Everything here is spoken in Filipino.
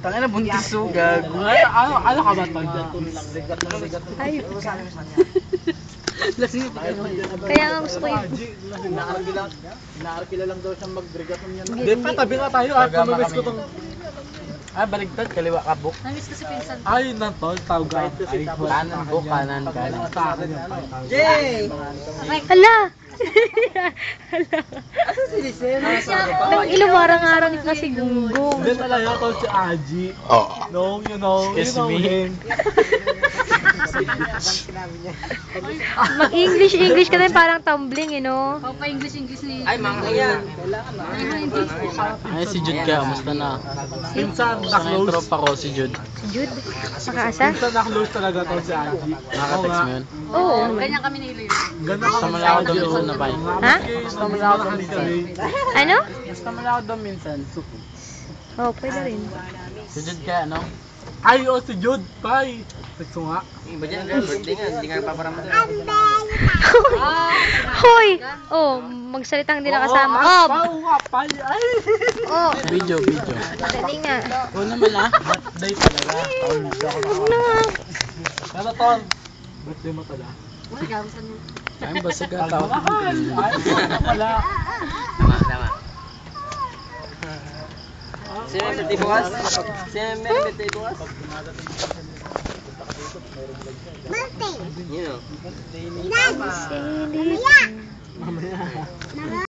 Tangin na buntis sugag. Ano ka ba tol? Ay, kaya nga gusto ko yun. Inaarkila lang daw siyang mag-brigaton niyan. Hindi pa, tabi nga tayo at mamimiss ko tong... Ah, baligtad, kaliwa ka buk. Namiss ko si Pinsan. Ay, natol, tawga. Kanan buk, kanan. Sa akin yung pay. Jay! Hala! Asa si Lisel? Nang ilumarang-arang na si Gunggong. Hindi talaga tol si Aji. No, you know Excuse me. him. Mag-English ka din parang tumbling, no? Pa English ni... Ay, mga yan. Ay, si Jude ka, musta na? Minsan, Sana yung na-close. tropa ko, si Jude. Si Jude, makaasa? Minsan na-close talaga tol si Aji. Nakatext mo yun? Oo. Ganyan kami ni Iloy. Ganda Gusto mo lang ako doon minsan na pa eh. Ha? Gusto mo lang ako minsan. Ano? Gusto mo lang ako doon minsan. Oo, pwede rin. Si Jude ka, ano? Ay, oh, si Jude, pay. Tekso nga. Iba dyan, girl, birthday nga. Hindi nga paparamdam. Hoy! Oh, magsalitang hindi na kasama. Oh! Oo nga, pay. Ay! Oh! Video. Dali nga. Oo naman ah. Birthday talaga. Huwag na nga. Ano, tol? Birthday mo talaga. Ay, basag ka tao. Mahal! Ay, wala. Tama. Sino may birthday bukas? Sino may birthday bukas? Birthday! You know. Silit. Mamaya.